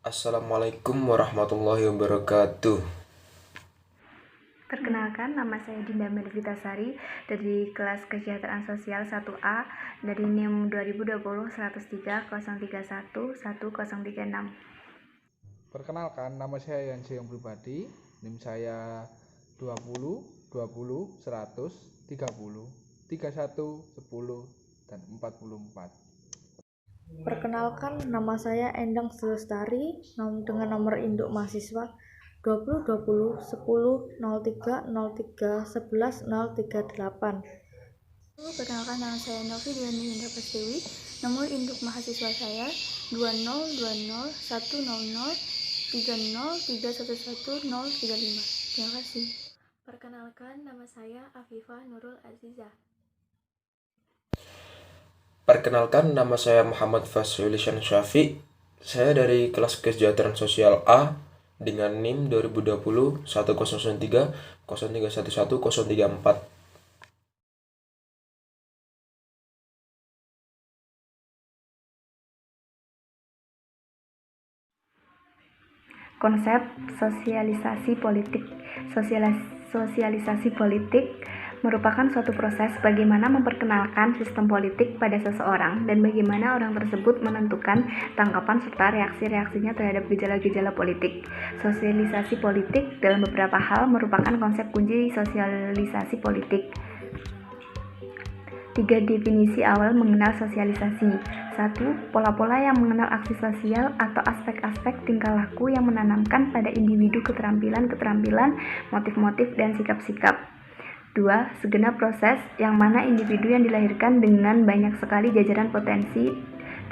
Assalamualaikum warahmatullahi wabarakatuh. Perkenalkan, nama saya Dinda Melvitasari dari kelas Kesejahteraan Sosial 1A dari NIM 2020 103 031 1036. Perkenalkan, nama saya Yansi yang pribadi, NIM saya 20 20 100 30 31 10 dan 44. Perkenalkan, nama saya Endang Sulustari dengan nomor induk mahasiswa 20 20 10 03 03 11 038. Perkenalkan, nama saya Novi Diani Indra Prastiwi. Nomor induk mahasiswa saya 20 20 100 30 311 035. Terima kasih. Perkenalkan, nama saya Afifah Nurul Azizah. Perkenalkan, nama saya Muhammad Fasulisan Syafi. Saya dari kelas Kesejahteraan Sosial A dengan NIM 2020 1093 0311 034. Konsep sosialisasi politik. Sosialisasi politik merupakan suatu proses bagaimana memperkenalkan sistem politik pada seseorang dan bagaimana orang tersebut menentukan tanggapan serta reaksi-reaksinya terhadap gejala-gejala politik. Sosialisasi politik dalam beberapa hal merupakan konsep kunci sosialisasi politik. 3 definisi awal mengenal sosialisasi. 1. Pola-pola yang mengenal aksi sosial atau aspek-aspek tingkah laku yang menanamkan pada individu keterampilan-keterampilan, motif-motif, dan sikap-sikap. 2. Segenap proses yang mana individu yang dilahirkan dengan banyak sekali jajaran potensi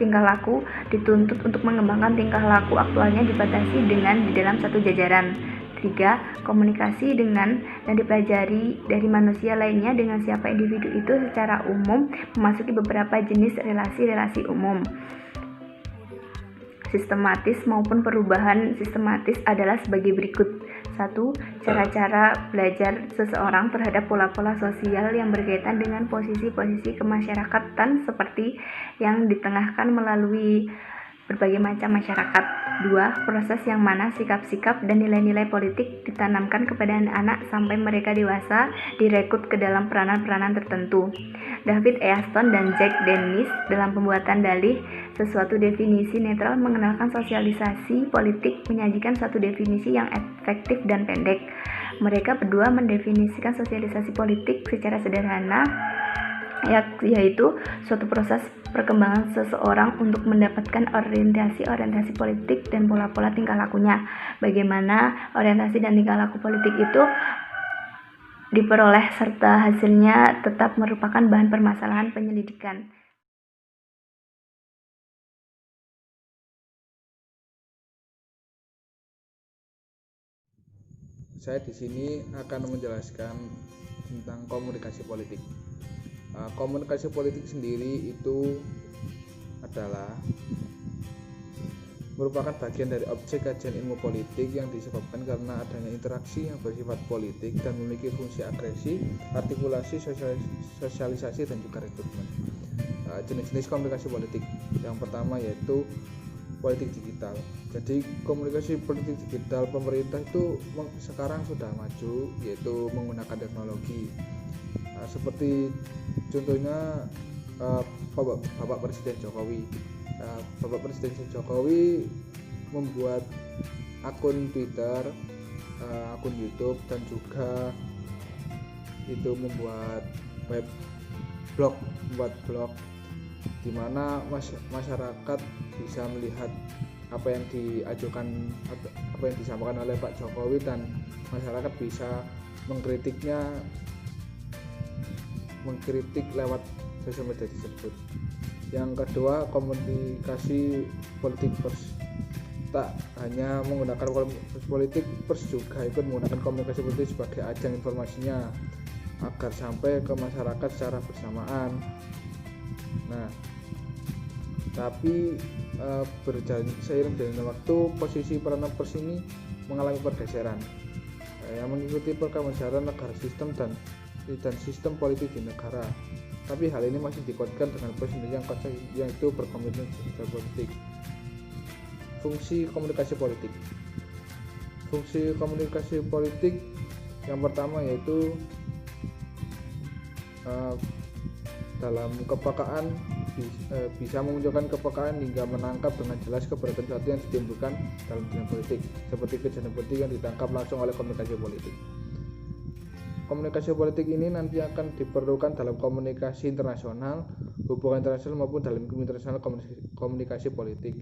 tingkah laku dituntut untuk mengembangkan tingkah laku aktualnya dibatasi dengan di dalam satu jajaran. 3. Komunikasi dengan dan dipelajari dari manusia lainnya dengan siapa individu itu secara umum memasuki beberapa jenis relasi-relasi umum. Sistematis maupun perubahan sistematis adalah sebagai berikut. 1. Cara-cara belajar seseorang terhadap pola-pola sosial yang berkaitan dengan posisi-posisi kemasyarakatan seperti yang ditengahkan melalui berbagai macam masyarakat. 2. Proses yang mana sikap-sikap dan nilai-nilai politik ditanamkan kepada anak-anak sampai mereka dewasa direkrut ke dalam peranan-peranan tertentu. David Easton dan Jack Dennis dalam pembuatan dalih sesuatu definisi netral mengenalkan sosialisasi politik menyajikan satu definisi yang efektif dan pendek. Mereka berdua mendefinisikan sosialisasi politik secara sederhana, yaitu suatu proses perkembangan seseorang untuk mendapatkan orientasi politik dan pola-pola tingkah lakunya. Bagaimana orientasi dan tingkah laku politik itu diperoleh serta hasilnya tetap merupakan bahan permasalahan penyelidikan. Saya di sini akan menjelaskan tentang komunikasi politik. Komunikasi politik sendiri itu adalah merupakan bagian dari objek kajian ilmu politik yang disebabkan karena adanya interaksi yang bersifat politik dan memiliki fungsi agresi, artikulasi, sosialisasi, dan juga rekrutmen. Jenis-jenis komunikasi politik yang pertama yaitu politik digital. Jadi komunikasi politik digital pemerintah itu sekarang sudah maju, yaitu menggunakan teknologi. Seperti contohnya Bapak Presiden Jokowi. Bapak Presiden Jokowi membuat akun Twitter, akun YouTube, dan juga itu membuat blog di mana masyarakat bisa melihat apa yang diajukan, apa yang disampaikan oleh Pak Jokowi, dan masyarakat bisa mengkritik lewat sosial media tersebut. Yang kedua, komunikasi politik pers. Tak hanya menggunakan komunikasi politik, pers juga ikut menggunakan komunikasi politik sebagai ajang informasinya agar sampai ke masyarakat secara bersamaan. Nah, tapi seiring dengan waktu, posisi peranan pers ini mengalami pergeseran yang mengikuti perkembangan negara sistem dan sistem politik di negara. Tapi hal ini masih dikuatkan dengan presiden yang itu berkomitmen sosial politik. Fungsi komunikasi politik. Fungsi komunikasi politik yang pertama yaitu dalam kepekaan bisa memunculkan kepekaan hingga menangkap dengan jelas keberatan sesuatu yang ditimbulkan dalam dunia politik, seperti kejadian politik yang ditangkap langsung oleh komunikasi politik. Komunikasi politik ini nanti akan diperlukan dalam komunikasi internasional, hubungan internasional maupun dalam internasional komunikasi politik.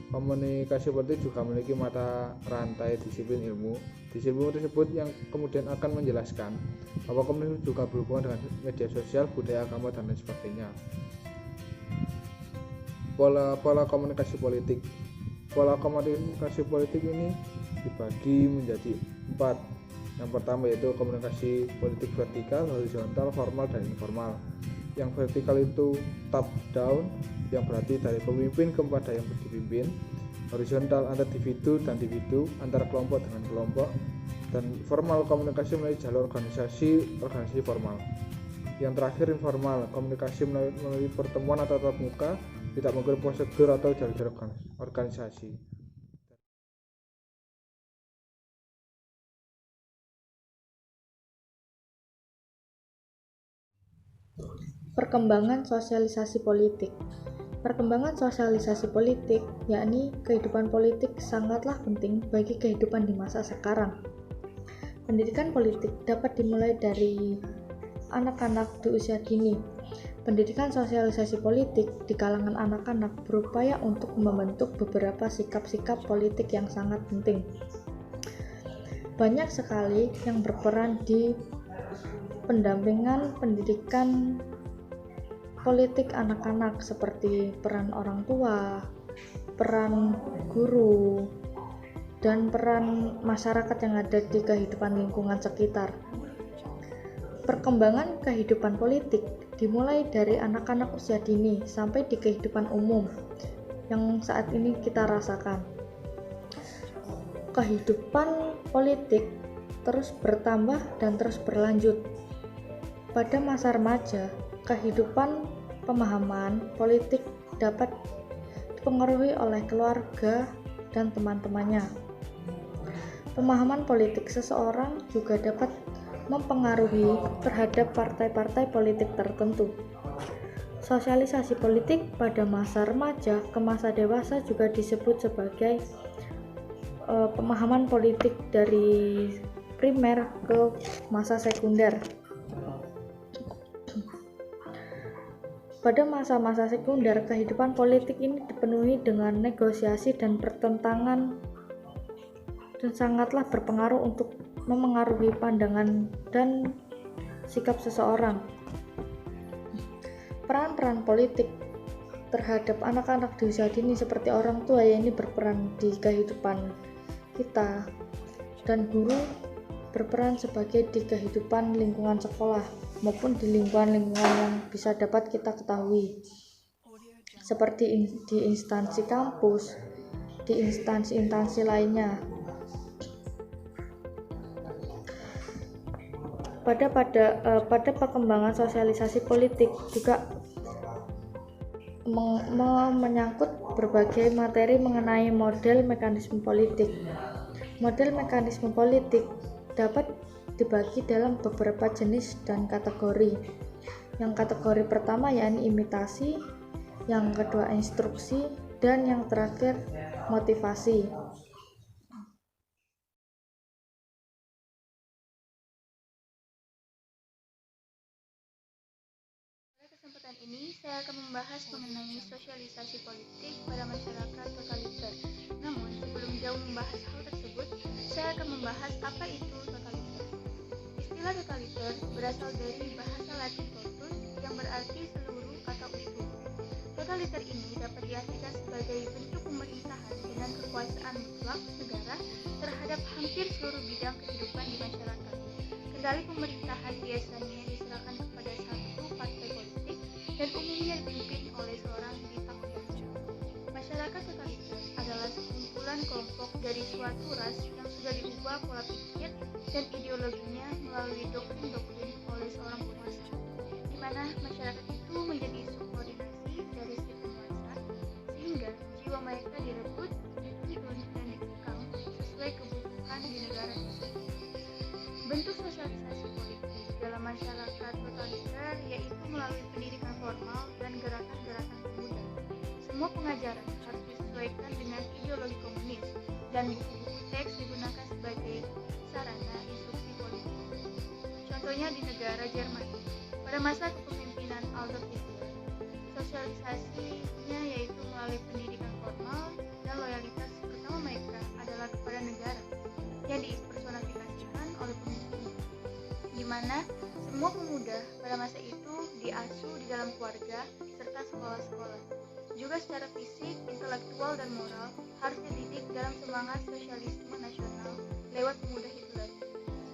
Komunikasi politik juga memiliki mata rantai disiplin ilmu. Disiplin tersebut yang kemudian akan menjelaskan bahwa komunikasi juga berhubungan dengan media sosial, budaya, agama, dan lain sebagainya. Pola komunikasi politik. Pola komunikasi politik ini dibagi menjadi 4. Yang pertama yaitu komunikasi politik vertikal, horizontal, formal, dan informal. Yang vertikal itu top down, yang berarti dari pemimpin kepada yang dipimpin. Horizontal antar individu dan individu, antar kelompok dengan kelompok. Dan formal komunikasi melalui jalur organisasi formal. Yang terakhir informal, komunikasi melalui pertemuan atau tatap muka, tidak mengikuti prosedur atau jalur organisasi. Perkembangan sosialisasi politik. Perkembangan sosialisasi politik, yakni kehidupan politik sangatlah penting bagi kehidupan di masa sekarang. Pendidikan politik dapat dimulai dari anak-anak di usia dini. Pendidikan sosialisasi politik di kalangan anak-anak berupaya untuk membentuk beberapa sikap-sikap politik yang sangat penting. Banyak sekali yang berperan di pendampingan pendidikan politik anak-anak, seperti peran orang tua, peran guru, dan peran masyarakat yang ada di kehidupan lingkungan sekitar. Perkembangan kehidupan politik dimulai dari anak-anak usia dini sampai di kehidupan umum yang saat ini kita rasakan. Kehidupan politik terus bertambah dan terus berlanjut. Pada masa remaja, kehidupan pemahaman politik dapat dipengaruhi oleh keluarga dan teman-temannya. Pemahaman politik seseorang juga dapat mempengaruhi terhadap partai-partai politik tertentu. Sosialisasi politik pada masa remaja ke masa dewasa juga disebut sebagai pemahaman politik dari primer ke masa sekunder. Pada masa-masa sekunder, kehidupan politik ini dipenuhi dengan negosiasi dan pertentangan dan sangatlah berpengaruh untuk memengaruhi pandangan dan sikap seseorang. Peran-peran politik terhadap anak-anak di usia dini seperti orang tua yang ini berperan di kehidupan kita, dan guru berperan sebagai di kehidupan lingkungan sekolah maupun di lingkungan-lingkungan yang bisa dapat kita ketahui, seperti di instansi kampus, di instansi-instansi lainnya. Pada perkembangan sosialisasi politik juga menyangkut berbagai materi mengenai model mekanisme politik. Model mekanisme politik dapat dibagi dalam beberapa jenis dan kategori. Yang kategori pertama yakni imitasi, yang kedua instruksi, dan yang terakhir motivasi. Kesempatan ini saya akan membahas mengenai sosialisasi politik pada masyarakat totaliter. Namun, sebelum jauh membahas hal tersebut, saya akan membahas apa itu totaliter. Istilah totaliter berasal dari bahasa Latin totus yang berarti seluruh atau utuh. Totaliter ini dapat diartikan sebagai bentuk pemerintahan dengan kekuasaan mutlak negara terhadap hampir seluruh bidang kehidupan di masyarakat. Kendali pemerintahan biasanya diserahkan kepada satu partai politik dan umumnya dipimpin oleh seorang diktator. Masyarakat totaliter adalah sekumpulan kelompok dari suatu ras yang sudah diubah pola pikir dan ideologinya melalui doktrin-doktrin oleh seorang penguasa, di mana masyarakat itu menjadi subordinasi dari si penguasa, sehingga jiwa mereka direbut, Bentuk sosialisasi politik dalam masyarakat totaliter yaitu melalui pendidikan formal dan gerakan-gerakan pemuda. Semua pengajaran harus disesuaikan dengan ideologi komunis dan buku-buku teks digunakan sebagai sarana instruksi politik. Contohnya di negara Jerman, pada masa kepemimpinan Adolf Hitler, sosialisasinya yaitu melalui pendidikan formal dan loyalitas pertama mereka adalah kepada negara yang dipersonifikasikan oleh pemimpin, di mana semua pemuda pada masa itu diasuh di dalam keluarga serta sekolah-sekolah. Juga secara fisik, intelektual, dan moral harus dididik dalam semangat sosialisme nasional lewat pemuda Hitler.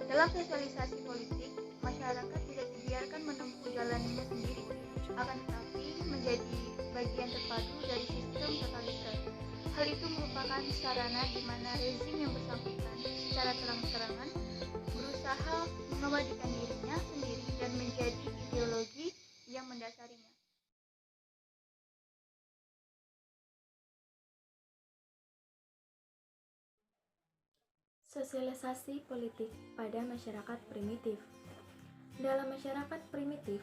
Dalam sosialisasi politik, masyarakat tidak dibiarkan menempuh jalannya sendiri, akan tetapi menjadi bagian terpadu dari sistem totaliter. Hal itu merupakan sarana di mana rezim yang bersangkutan secara terang-terangan berusaha mengabadikan dirinya sendiri dan menjadi ideologi yang mendasarinya. Sosialisasi politik pada masyarakat primitif. Dalam masyarakat primitif,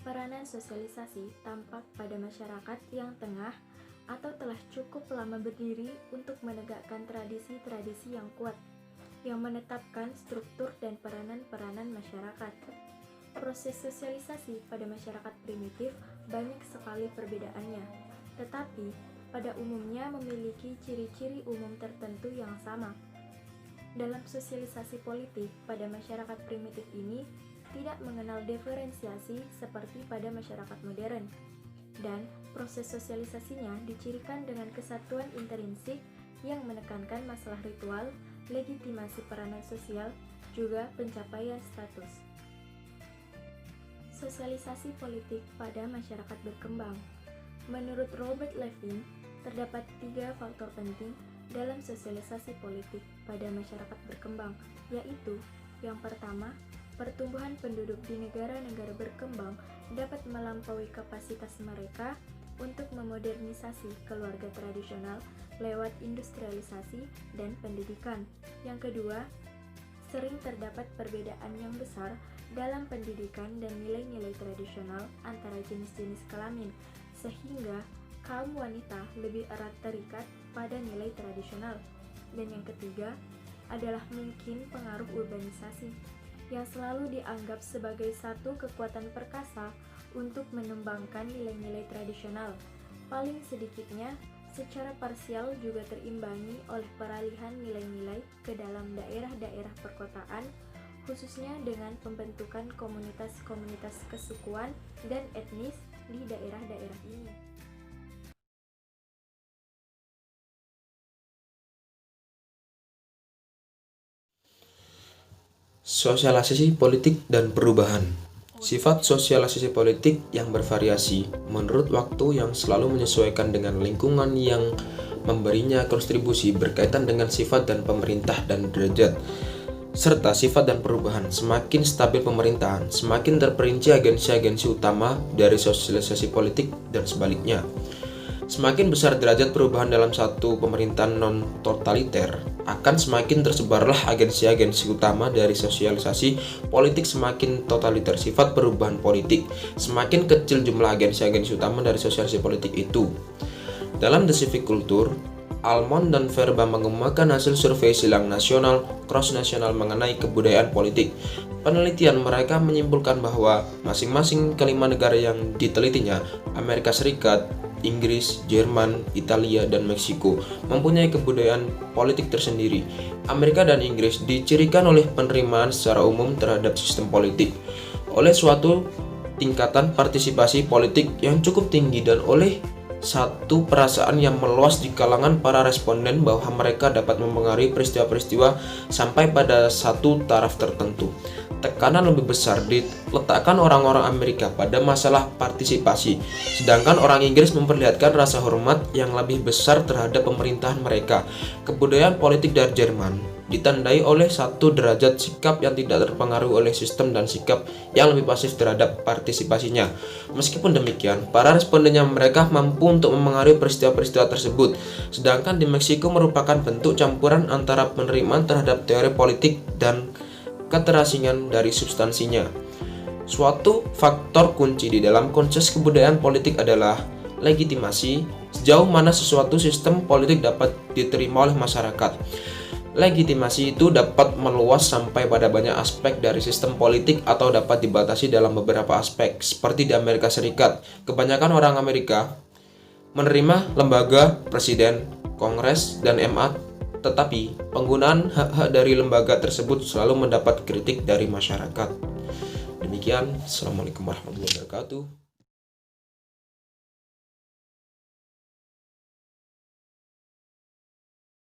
peranan sosialisasi tampak pada masyarakat yang tengah atau telah cukup lama berdiri untuk menegakkan tradisi-tradisi yang kuat, yang menetapkan struktur dan peranan-peranan masyarakat. Proses sosialisasi pada masyarakat primitif banyak sekali perbedaannya, tetapi pada umumnya memiliki ciri-ciri umum tertentu yang sama. Dalam sosialisasi politik pada masyarakat primitif ini tidak mengenal diferensiasi seperti pada masyarakat modern, dan proses sosialisasinya dicirikan dengan kesatuan intrinsik yang menekankan masalah ritual, legitimasi peranan sosial, juga pencapaian status. Sosialisasi politik pada masyarakat berkembang. Menurut Robert Levin, terdapat 3 faktor penting dalam sosialisasi politik pada masyarakat berkembang, yaitu yang pertama, pertumbuhan penduduk di negara-negara berkembang dapat melampaui kapasitas mereka untuk memodernisasi keluarga tradisional lewat industrialisasi dan pendidikan. Yang kedua, sering terdapat perbedaan yang besar dalam pendidikan dan nilai-nilai tradisional antara jenis-jenis kelamin, sehingga kaum wanita lebih erat terikat pada nilai tradisional. Dan yang ketiga adalah mungkin pengaruh urbanisasi yang selalu dianggap sebagai satu kekuatan perkasa untuk menumbangkan nilai-nilai tradisional. Paling sedikitnya, secara parsial juga terimbangi oleh peralihan nilai-nilai ke dalam daerah-daerah perkotaan, khususnya dengan pembentukan komunitas-komunitas kesukuan dan etnis di daerah-daerah ini. Sosialisasi politik dan perubahan. Sifat sosialisasi politik yang bervariasi menurut waktu yang selalu menyesuaikan dengan lingkungan yang memberinya kontribusi berkaitan dengan sifat dan pemerintah dan derajat, serta sifat dan perubahan. Semakin stabil pemerintahan, semakin terperinci agensi-agensi utama dari sosialisasi politik dan sebaliknya. Semakin besar derajat perubahan dalam satu pemerintahan non-totaliter, akan semakin tersebarlah agensi-agensi utama dari sosialisasi politik. Semakin totaliter sifat perubahan politik, semakin kecil jumlah agensi-agensi utama dari sosialisasi politik itu. Dalam The Civic Culture, Almond dan Verba mengemukakan hasil survei silang nasional cross-nasional mengenai kebudayaan politik. Penelitian mereka menyimpulkan bahwa masing-masing kelima negara yang ditelitinya, Amerika Serikat, Inggris, Jerman, Italia, dan Meksiko, mempunyai kebudayaan politik tersendiri. Amerika dan Inggris dicirikan oleh penerimaan secara umum terhadap sistem politik, oleh suatu tingkatan partisipasi politik yang cukup tinggi, dan oleh satu perasaan yang meluas di kalangan para responden bahwa mereka dapat mempengaruhi peristiwa-peristiwa sampai pada satu taraf tertentu. Tekanan lebih besar diletakkan orang-orang Amerika pada masalah partisipasi, sedangkan orang Inggris memperlihatkan rasa hormat yang lebih besar terhadap pemerintahan mereka. Kebudayaan politik dari Jerman ditandai oleh satu derajat sikap yang tidak terpengaruh oleh sistem dan sikap yang lebih pasif terhadap partisipasinya. Meskipun demikian, para respondennya mereka mampu untuk memengaruhi peristiwa-peristiwa tersebut, sedangkan di Meksiko merupakan bentuk campuran antara penerimaan terhadap teori politik dan keterasingan dari substansinya. Suatu faktor kunci di dalam konsep kebudayaan politik adalah legitimasi, sejauh mana sesuatu sistem politik dapat diterima oleh masyarakat. Legitimasi itu dapat meluas sampai pada banyak aspek dari sistem politik atau dapat dibatasi dalam beberapa aspek. Seperti di Amerika Serikat, kebanyakan orang Amerika menerima lembaga presiden, kongres, dan MA, tetapi penggunaan hak-hak dari lembaga tersebut selalu mendapat kritik dari masyarakat. Demikian, Assalamualaikum warahmatullahi wabarakatuh.